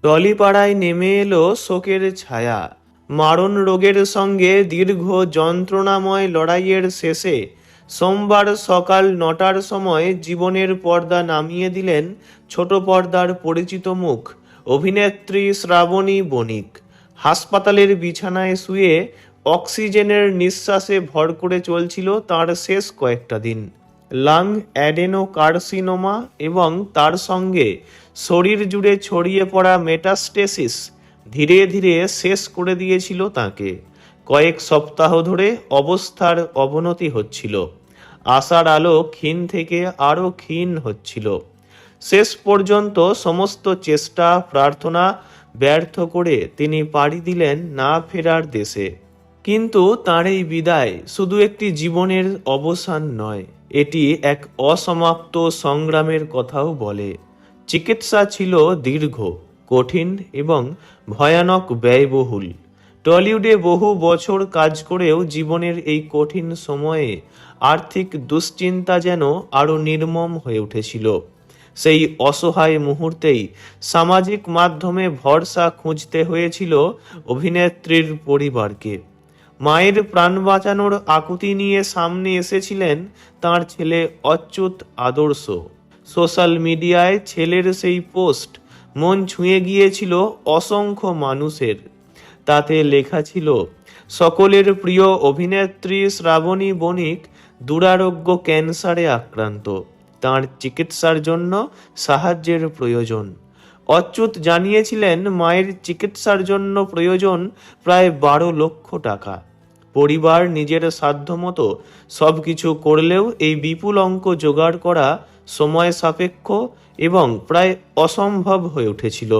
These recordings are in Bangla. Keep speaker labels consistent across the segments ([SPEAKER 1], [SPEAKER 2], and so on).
[SPEAKER 1] টলিপাড়ায় নেমে এলো শোকের ছায়া। মারণ রোগের সঙ্গে দীর্ঘ যন্ত্রণাময় লড়াইয়ের শেষে সোমবার সকাল ৯টার সময় জীবনের পর্দা নামিয়ে দিলেন ছোট পর্দার পরিচিত মুখ অভিনেত্রী শ্রাবণী বণিক। হাসপাতালের বিছানায় শুয়ে অক্সিজেনের নিঃশ্বাসে ভর করে চলছিল তার শেষ কয়েকটা দিন। লাং অ্যাডেনোকার্সিনোমা এবং তার সঙ্গে শরীর জুড়ে ছড়িয়ে পড়া মেটাস্টেসিস ধীরে ধীরে শেষ করে দিয়েছিল তাকে। কয়েক সপ্তাহ ধরে অবস্থার অবনতি হচ্ছিল। আশার আলো ক্ষীণ থেকে আরও ক্ষীণ হচ্ছিল। শেষ পর্যন্ত সমস্ত চেষ্টা প্রার্থনা ব্যর্থ করে তিনি পাড়ি দিলেন না ফেরার দেশে। কিন্তু তার এই বিদায় শুধু একটি জীবনের অবসান নয়, এটি এক অসমাপ্ত সংগ্রামের কথাও বলে। চিকিৎসা ছিল দীর্ঘ, কঠিন এবং ভয়ানক ব্যয়বহুল। টলিউডে বহু বছর কাজ করেও জীবনের এই কঠিন সময়ে আর্থিক দুশ্চিন্তা যেন আরও নির্মম হয়ে উঠেছিল। সেই অসহায় মুহূর্তেই সামাজিক মাধ্যমে ভরসা খুঁজতে হয়েছিল অভিনেত্রীর পরিবারকে। মায়ের প্রাণ বাঁচানোর আকুতি নিয়ে সামনে এসেছিলেন তার ছেলে অচ্যুত আদর্শ। সোশ্যাল মিডিয়ায় ছেলের সেই পোস্ট মন ছুঁয়ে গিয়েছিল অসংখ্য মানুষের। তাতে লেখা ছিল, সকলের প্রিয় অভিনেত্রী শ্রাবণী বণিক দুরারোগ্য ক্যান্সারে আক্রান্ত, তার চিকিৎসার জন্য সাহায্যের প্রয়োজন। অচ্যুত জানিয়েছিলেন মায়ের চিকিৎসার জন্য প্রয়োজন প্রায় ১২ লক্ষ টাকা। পরিবার নিজের সাধ্যমতো সব কিছু করলেও এই বিপুল অঙ্ক জোগাড় করা সময় সাপেক্ষ এবং প্রায় অসম্ভব হয়ে উঠেছিল।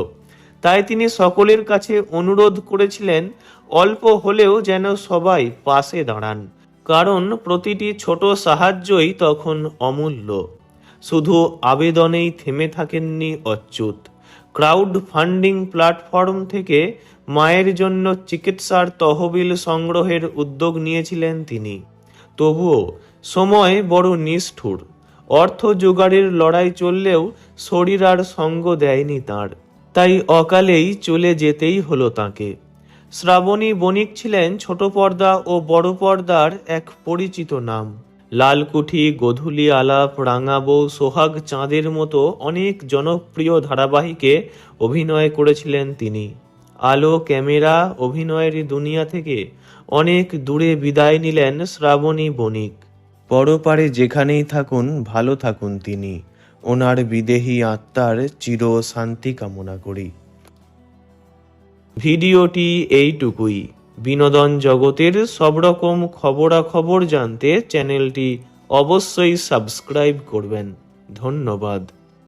[SPEAKER 1] তাই তিনি সকলের কাছে অনুরোধ করেছিলেন অল্প হলেও যেন সবাই পাশে দাঁড়ান, কারণ প্রতিটি ছোট সাহায্যই তখন অমূল্য। শুধু আবেদনেই থেমে থাকেননি অচ্যুত। ক্রাউড ফান্ডিং প্ল্যাটফর্ম থেকে মায়ের জন্য চিকিৎসার তহবিল সংগ্রহের উদ্যোগ নিয়েছিলেন তিনি। তবুও সময় বড় নিষ্ঠুর। অর্থ জোগাড়ের লড়াই চললেও শরীর আর সঙ্গ দেয়নি তার। তাই অকালেই চলে যেতেই হলো তাকে। শ্রাবণী বণিক ছিলেন ছোট পর্দা ও বড় পর্দার এক পরিচিত নাম। লালকুঠি, গোধূলি আলাপ, রাঙা বউ, সোহাগ চাঁদের মতো অনেক জনপ্রিয় ধারাবাহিকে অভিনয় করেছিলেন তিনি। আলো, ক্যামেরা, অভিনয়ের দুনিয়া থেকে অনেক দূরে বিদায় নিলেন শ্রাবণী বণিক। পরপারে যেখানেই থাকুন, ভালো থাকুন তিনি। ওনার বিদেহী আত্মার চির শান্তি কামনা করি। ভিডিওটি এইটুকুই। বিনোদন জগতের সব রকম খবরাখবর জানতে চ্যানেলটি অবশ্যই সাবস্ক্রাইব করবেন। ধন্যবাদ।